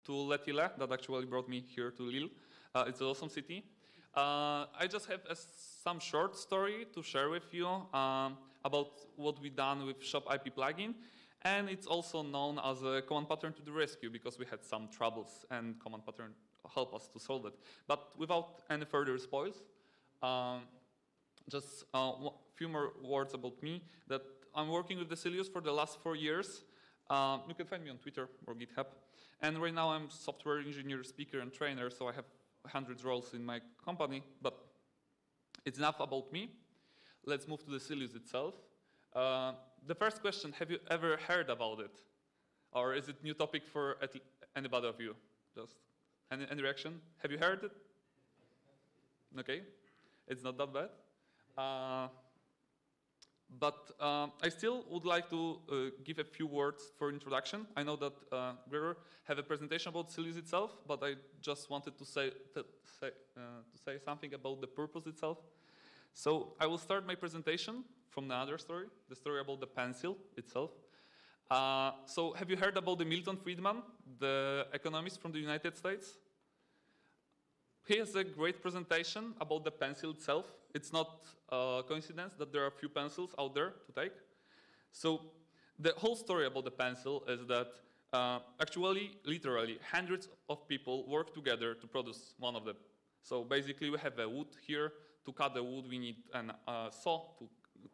to Letile that actually brought me here to Lille. It's an awesome city. I just have some short story to share with you about what we've done with ShopApiPlugin. And it's also known as a command pattern to the rescue because we had some troubles and command pattern helped us to solve it. But without any further spoils, just a few more words about me. That I'm working with the Sylius for the last 4 years. You can find me on Twitter or GitHub. And right now I'm software engineer, speaker, and trainer, so I have hundreds of roles in my company. But it's enough about me. Let's move to the Sylius itself. The first question, have you ever heard about it? Or is it new topic for anybody of you? Just any reaction? Have you heard it? Okay, it's not that bad. But I still would like to give a few words for introduction. I know that Gregor have a presentation about Sylius itself, but I just wanted to say something about the purpose itself. So I will start my presentation from another story, the story about the pencil itself. So have you heard about the Milton Friedman, the economist from the United States? He has a great presentation about the pencil itself. It's not a coincidence that there are a few pencils out there to take. So the whole story about the pencil is that actually, literally, hundreds of people work together to produce one of them. So basically, we have a wood here. To cut the wood, we need a saw. To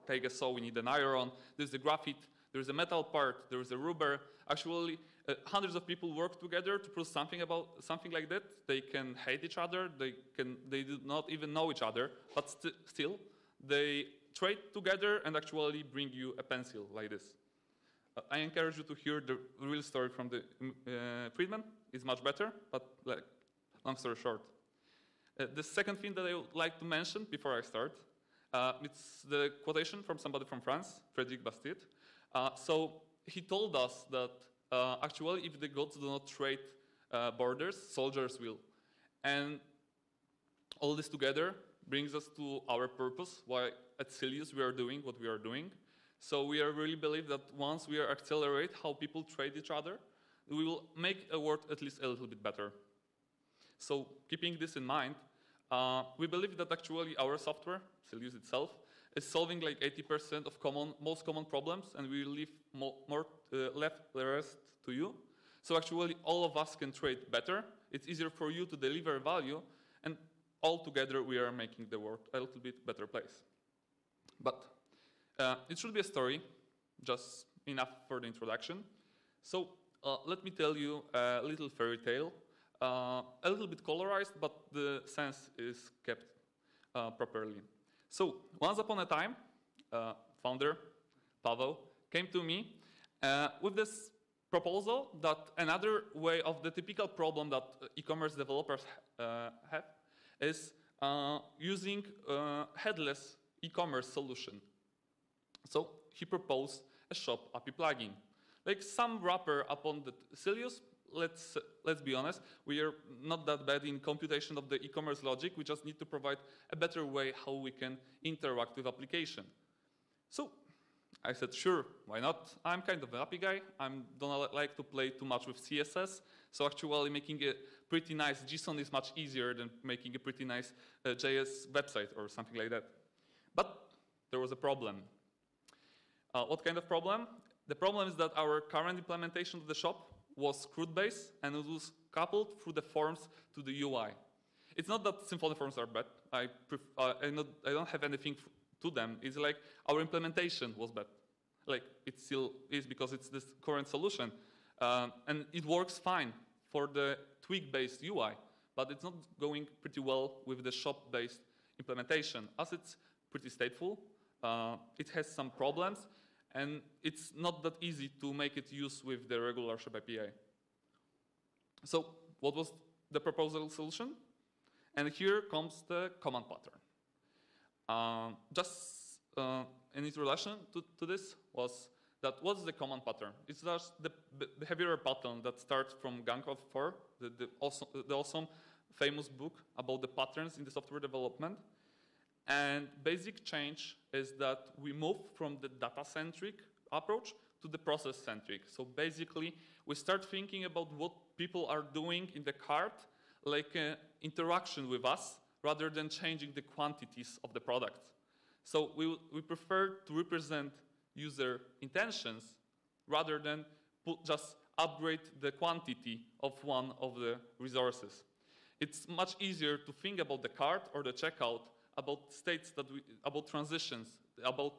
take a saw, we need an iron. There's a graphite. There's a metal part. There's a rubber. Actually, hundreds of people work together to produce something like that. They can hate each other. They do not even know each other. But still, they trade together and actually bring you a pencil like this. I encourage you to hear the real story from the Friedman. It's much better. But long story short. The second thing that I would like to mention before I start, it's the quotation from somebody from France, Frédéric Bastiat. So he told us that actually if the gods do not trade borders, soldiers will. And all this together brings us to our purpose, why at Sylius we are doing what we are doing. So we really believe that once we accelerate how people trade each other, we will make a world at least a little bit better. So keeping this in mind, we believe that actually our software, Sylius itself, is solving like 80% of most common problems, and we leave left the rest to you. So actually all of us can trade better. It's easier for you to deliver value, and all together we are making the world a little bit better place. But it should be a story, just enough for the introduction. So let me tell you a little fairy tale. A little bit colorized, but the sense is kept properly. So once upon a time, founder Pavel came to me with this proposal that another way of the typical problem that e-commerce developers have is using headless e-commerce solution. So he proposed a ShopApiPlugin, like some wrapper upon the Sylius. Let's be honest, we are not that bad in computation of the e-commerce logic. We just need to provide a better way how we can interact with application. So I said, sure, why not? I'm kind of an API guy. I don't like to play too much with CSS. So actually making a pretty nice JSON is much easier than making a pretty nice JS website or something like that. But there was a problem. What kind of problem? The problem is that our current implementation of the shop was CRUD-based, and it was coupled through the forms to the UI. It's not that Symfony forms are bad. I don't have anything to them. It's like our implementation was bad. Like it still is because it's this current solution. And it works fine for the Twig-based UI, but it's not going pretty well with the shop-based implementation. As it's pretty stateful, it has some problems, and it's not that easy to make it use with the regular Shop API. So what was the proposal solution? And here comes the command pattern. Just an introduction to this was that what's the command pattern? It's just the behavioral pattern that starts from Gang of Four, the awesome famous book about the patterns in the software development. And basic change is that we move from the data-centric approach to the process-centric. So basically, we start thinking about what people are doing in the cart, like interaction with us, rather than changing the quantities of the product. So we prefer to represent user intentions rather than just upgrade the quantity of one of the resources. It's much easier to think about the cart or the checkout, about states that about transitions, about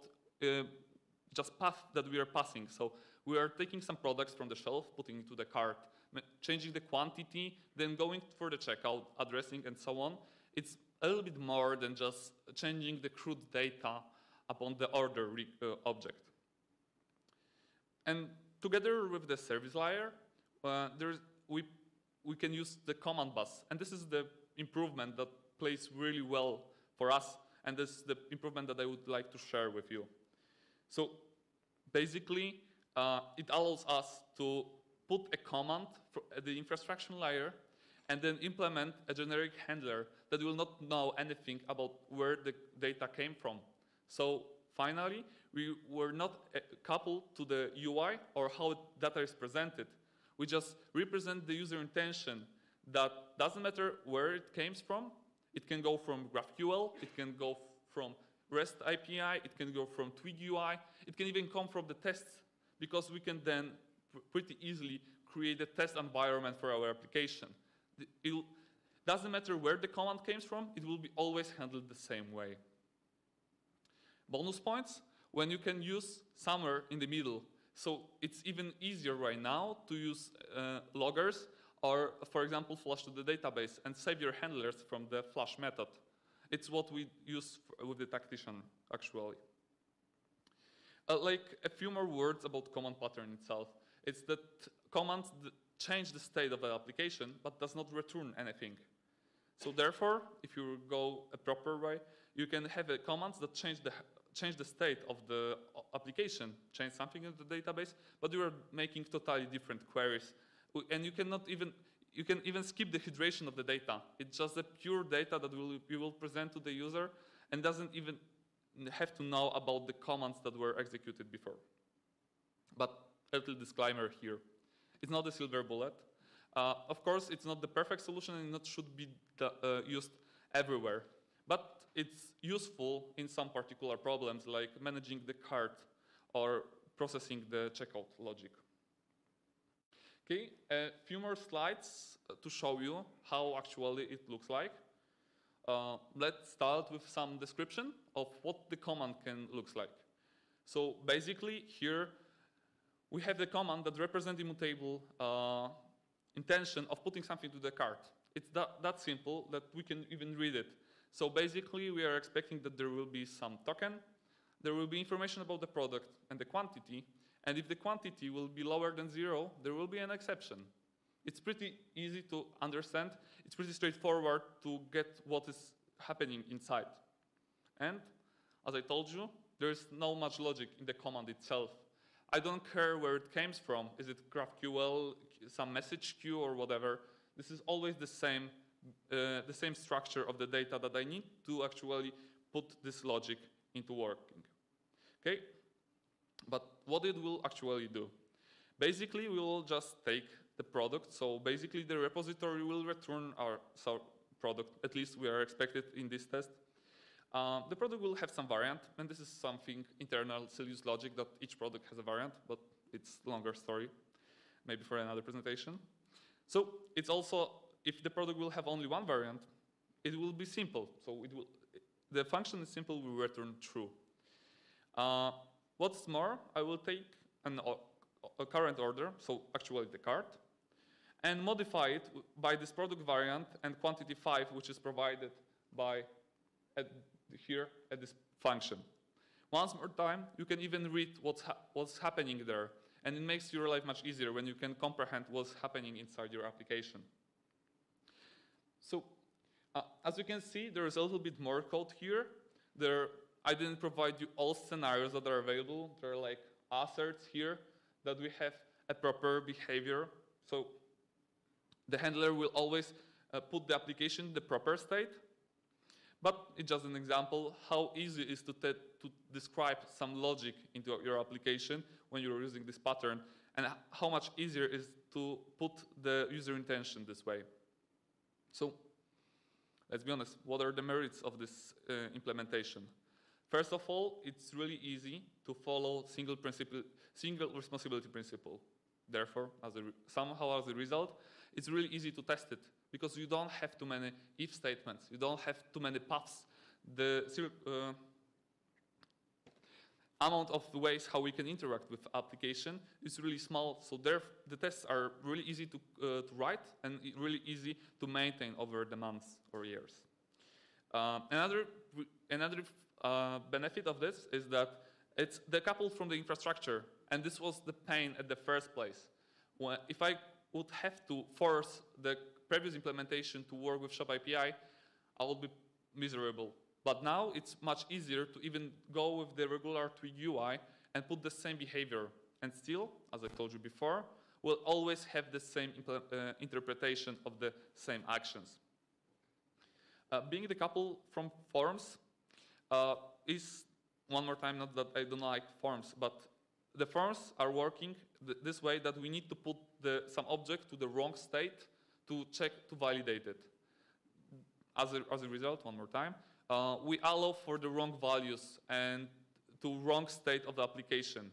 just path that we are passing. So we are taking some products from the shelf, putting it to the cart, changing the quantity, then going for the checkout, addressing, and so on. It's a little bit more than just changing the CRUD data upon the order object. And together with the service layer, we can use the command bus. And this is the improvement that plays really well for us. And this is the improvement that I would like to share with you. So basically, it allows us to put a command at the infrastructure layer and then implement a generic handler that will not know anything about where the data came from. So finally, we were not coupled to the UI or how data is presented. We just represent the user intention that doesn't matter where it came from. It can go from GraphQL, it can go from REST API, it can go from Twig UI, it can even come from the tests, because we can then pretty easily create a test environment for our application. It doesn't matter where the command came from, it will be always handled the same way. Bonus points, when you can use somewhere in the middle. So it's even easier right now to use loggers or, for example, flush to the database and save your handlers from the flush method. It's what we use with the tactician, actually. Like a few more words about command pattern itself. It's that commands change the state of the application, but does not return anything. So therefore, if you go a proper way, you can have commands that change the state of the application, change something in the database, but you are making totally different queries. And you can even skip the hydration of the data. It's just the pure data that you will present to the user and doesn't even have to know about the commands that were executed before. But a little disclaimer here. It's not a silver bullet. Of course, it's not the perfect solution and it should be used everywhere. But it's useful in some particular problems, like managing the cart or processing the checkout logic. Okay, a few more slides to show you how actually it looks like. Let's start with some description of what the command can look like. So basically, here we have the command that represents immutable intention of putting something to the cart. It's that simple that we can even read it. So basically, we are expecting that there will be some token, there will be information about the product and the quantity, and if the quantity will be lower than 0, there will be an exception. It's pretty easy to understand. It's pretty straightforward to get what is happening inside. And as I told you, there's not much logic in the command itself. I don't care where it came from. Is it GraphQL, some message queue, or whatever? This is always the same structure of the data that I need to actually put this logic into working. Okay? But what it will actually do? Basically, we will just take the product. So basically, the repository will return our product. At least we are expected in this test. The product will have some variant, and this is something internal Sylius logic that each product has a variant, but it's a longer story, maybe for another presentation. So it's also, if the product will have only one variant, it will be simple. So the function is simple, we return true. What's more, I will take a current order, so actually the cart, and modify it by this product variant and quantity 5, which is provided by here at this function. Once more time, you can even read what's happening there, and it makes your life much easier when you can comprehend what's happening inside your application. So, as you can see, there is a little bit more code here. I didn't provide you all scenarios that are available. There are like asserts here that we have a proper behavior. So the handler will always put the application in the proper state. But it's just an example how easy it is to describe some logic into your application when you're using this pattern, and how much easier it is to put the user intention this way. So let's be honest, what are the merits of this implementation? First of all, it's really easy to follow single responsibility principle. Therefore, somehow as a result, it's really easy to test it because you don't have too many if statements, you don't have too many paths. The amount of ways how we can interact with application is really small, so the tests are really easy to write and really easy to maintain over the months or years. Another benefit of this is that it's decoupled from the infrastructure, and this was the pain at the first place. If I would have to force the previous implementation to work with ShopAPI, I would be miserable. But now it's much easier to even go with the regular Twig UI and put the same behavior. And still, as I told you before, we'll always have the same interpretation of the same actions. Being decoupled from forms is, one more time, not that I don't like forms, but the forms are working this way that we need to put some object to the wrong state to check, to validate it. As a result, one more time, we allow for the wrong values and to wrong state of the application.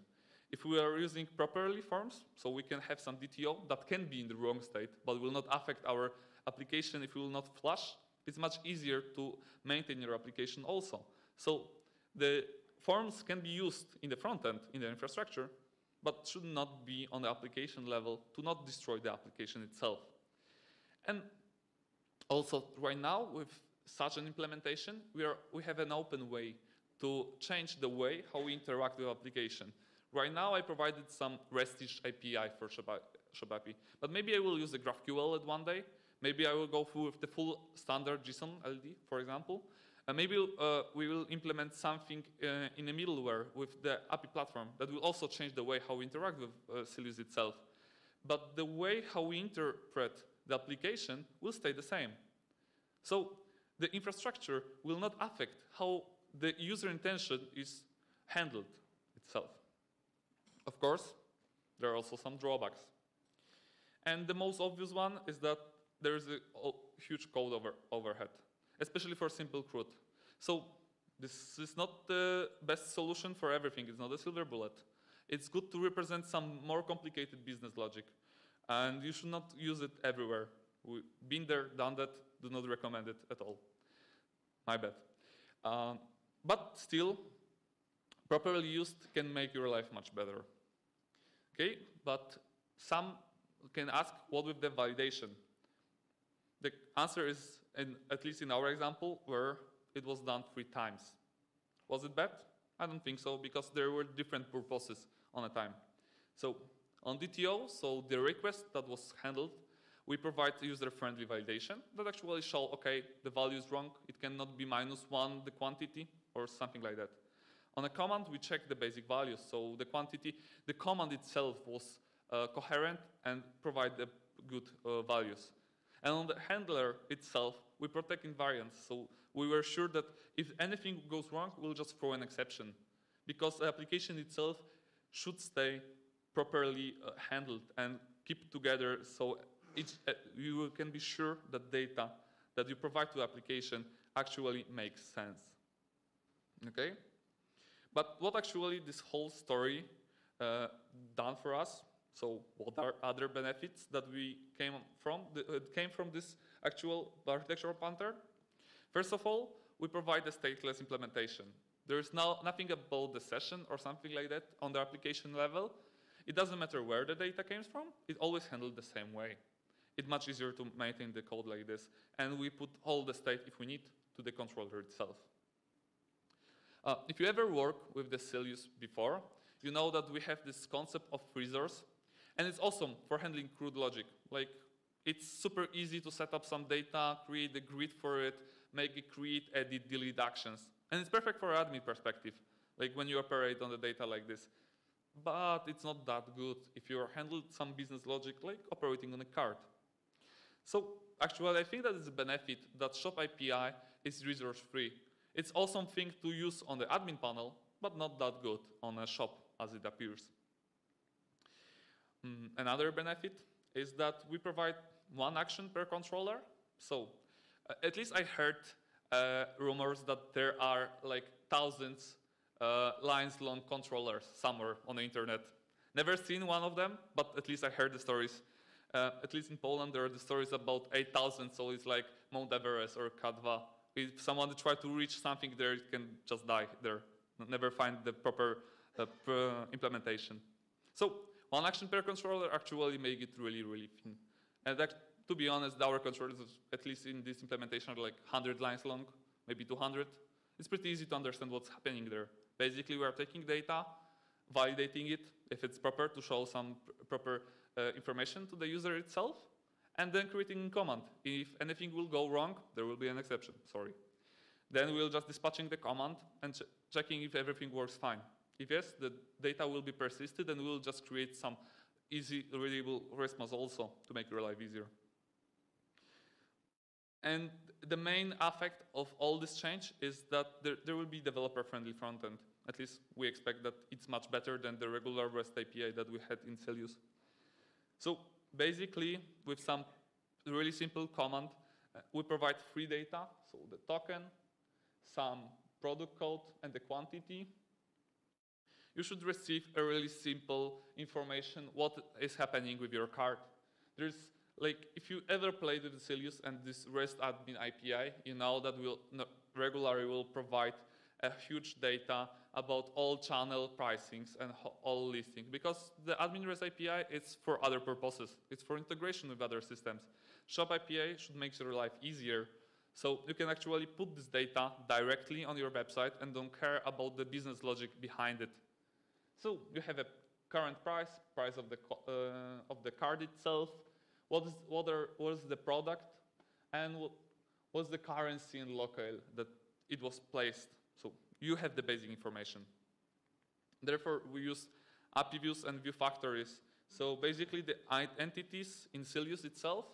If we are using properly forms, so we can have some DTO that can be in the wrong state, but will not affect our application if we will not flush, it's much easier to maintain your application also. So the forms can be used in the front end, in the infrastructure, but should not be on the application level to not destroy the application itself. And also, right now, with such an implementation, we have an open way to change the way how we interact with application. Right now, I provided some REST-ish API for ShopAPI, but maybe I will use the GraphQL at one day. Maybe I will go through with the full standard JSON LD, for example. And maybe we will implement something in a middleware with the API platform that will also change the way how we interact with Sylius itself. But the way how we interpret the application will stay the same. So the infrastructure will not affect how the user intention is handled itself. Of course, there are also some drawbacks. And the most obvious one is that there is a huge code overhead, especially for simple CRUD. So this is not the best solution for everything. It's not a silver bullet. It's good to represent some more complicated business logic. And you should not use it everywhere. We've been there, done that, do not recommend it at all. My bad. But still, properly used can make your life much better. Okay, but some can ask, what with the validation? The answer is, at least in our example, where it was done 3 times. Was it bad? I don't think so, because there were different purposes on a time. So on DTO, so the request that was handled, we provide user-friendly validation that actually show, okay, the value is wrong, it cannot be -1, the quantity, or something like that. On a command, we check the basic values, so the quantity, the command itself was coherent and provide the good values. And on the handler itself, we protect invariants, so we were sure that if anything goes wrong, we'll just throw an exception, because the application itself should stay properly handled and keep together, so you can be sure that data that you provide to the application actually makes sense. Okay? But what actually this whole story done for us? So what are other benefits that we came from this actual architectural pattern? First of all, we provide a stateless implementation. There is nothing about the session or something like that on the application level. It doesn't matter where the data came from, it always handled the same way. It's much easier to maintain the code like this, and we put all the state, if we need, to the controller itself. If you ever work with the Sylius before, you know that we have this concept of freezers, and it's awesome for handling CRUD logic. Like, it's super easy to set up some data, create a grid for it, make it create, edit, delete actions. And it's perfect for admin perspective, like when you operate on the data like this. But it's not that good if you handle some business logic like operating on a card. So actually, I think that it's a benefit that ShopAPI is resource-free. It's awesome thing to use on the admin panel, but not that good on a shop as it appears. Another benefit, is that we provide one action per controller. So at least I heard rumors that there are like thousands lines long controllers somewhere on the internet. Never seen one of them, but at least I heard the stories. At least in Poland, there are the stories about 8,000, so it's like Mount Everest or Kadva. If someone tries to reach something there, it can just die there. Never find the proper implementation. So one action per controller actually make it really, really thin. And that, to be honest, our controllers, at least in this implementation, are like 100 lines long, maybe 200. It's pretty easy to understand what's happening there. Basically, we are taking data, validating it, if it's proper, to show some proper information to the user itself, and then creating a command. If anything will go wrong, there will be an exception, sorry. Then we'll just dispatching the command and checking if everything works fine. If yes, the data will be persisted, and we'll just create some easy, readable response also to make your life easier. And the main effect of all this change is that there will be developer-friendly front-end. At least we expect that it's much better than the regular REST API that we had in Sylius. So basically, with some really simple command, we provide free data, so the token, some product code, and the quantity. You should receive a really simple information what is happening with your card. There's like, if you ever played with Sylius and this REST admin API, you know that we'll regularly will provide a huge data about all channel pricings and all listings, because the admin REST API is for other purposes. It's for integration with other systems. ShopAPI should make your life easier, so you can actually put this data directly on your website and don't care about the business logic behind it. So you have a current price of the card itself, what is the product, and what's the currency and local that it was placed. So you have the basic information. Therefore, we use API views and view factories. So basically, the entities in Sylius itself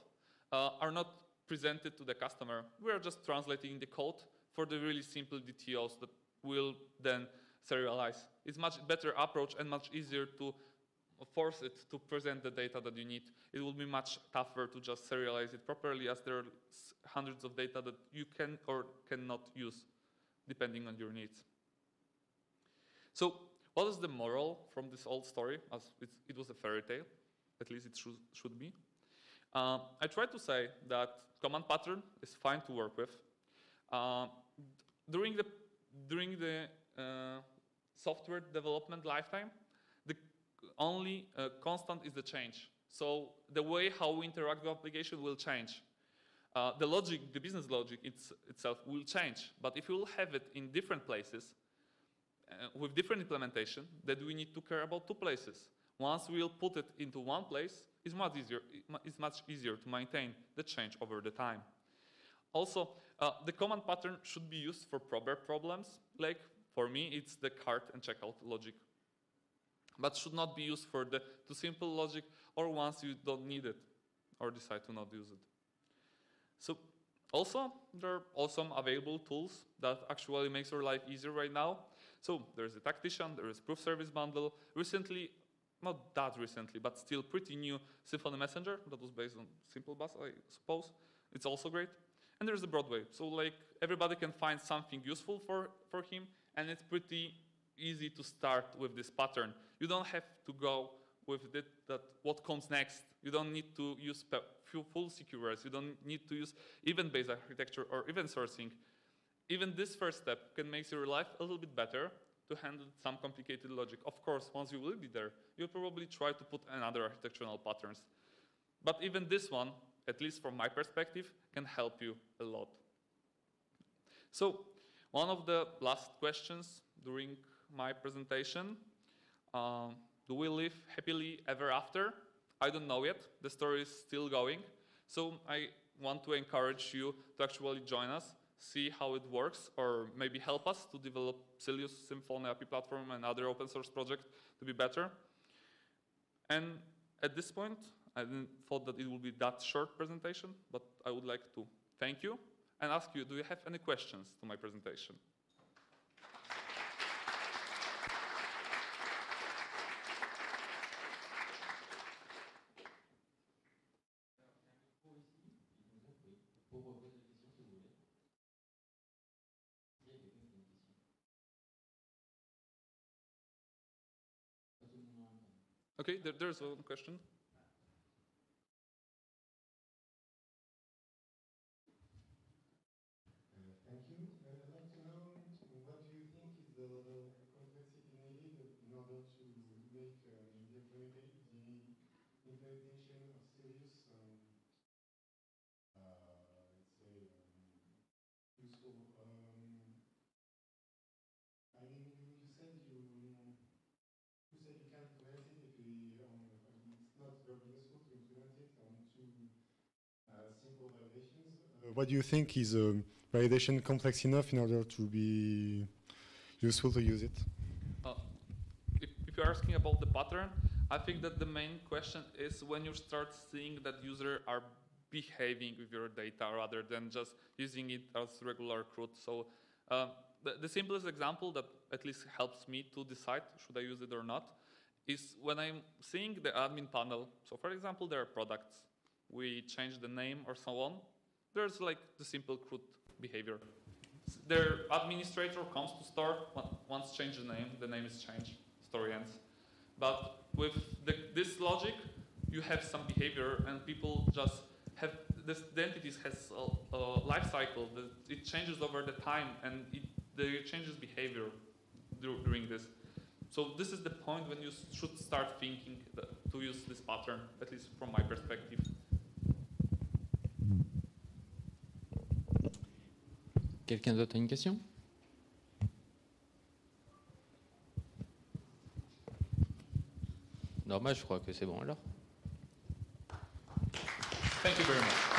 are not presented to the customer. We are just translating the code for the really simple DTOs that will then serialize. It's much better approach and much easier to force it to present the data that you need. It will be much tougher to just serialize it properly, as there are hundreds of data that you can or cannot use, depending on your needs. So what is the moral from this old story? As it was a fairy tale, at least it should be. I try to say that command pattern is fine to work with. During the software development lifetime, the only constant is the change. So the way how we interact with application will change. The logic, the business logic itself will change. But if we will have it in different places, with different implementation, then we need to care about two places. Once we'll put it into one place, it's much easier to maintain the change over the time. Also, the command pattern should be used for proper problems. Like, for me, it's the cart and checkout logic. But should not be used for the too simple logic, or once you don't need it, or decide to not use it. So, also, there are awesome available tools that actually makes your life easier right now. So, there's a Tactician, there is Proof Service Bundle. Recently, not that recently, but still pretty new, Symfony Messenger that was based on Simple Bus, I suppose. It's also great. And there's the Broadway. So like everybody can find something useful for him, and it's pretty easy to start with this pattern. You don't have to go with what comes next. You don't need to use full CQRS. You don't need to use event-based architecture or event sourcing. Even this first step can make your life a little bit better to handle some complicated logic. Of course, once you will be there, you'll probably try to put another architectural patterns. But even this one, at least from my perspective, can help you a lot. So, one of the last questions during my presentation, do we live happily ever after? I don't know yet. The story is still going. So I want to encourage you to actually join us, see how it works, or maybe help us to develop Sylius, Symfony API platform, and other open source projects to be better. And at this point, I didn't thought that it would be that short presentation, but I would like to thank you and ask you, do you have any questions to my presentation? Okay, there's one question. Thank you. I'd like to know what do you think is the level of complexity needed in order to make the implementation of Sylius, let's say, useful. I mean, you said you can't implement it if it's not very useful to implement it on two simple validations. What do you think is validation complex enough in order to be useful to use it? If you're asking about the pattern, I think that the main question is when you start seeing that users are behaving with your data rather than just using it as regular CRUD. So the simplest example that at least helps me to decide should I use it or not is when I'm seeing the admin panel. So for example, there are products. We change the name or so on. There's like the simple CRUD behavior. Their administrator comes to store, once change the name is changed, story ends. But with this logic, you have some behavior and people just have, the entities has a life cycle. It changes over the time and it changes behavior during this. So this is the point when you should start thinking to use this pattern, at least from my perspective. Quelqu'un d'autre a une question? Non, moi je crois que c'est bon alors. Thank you very much.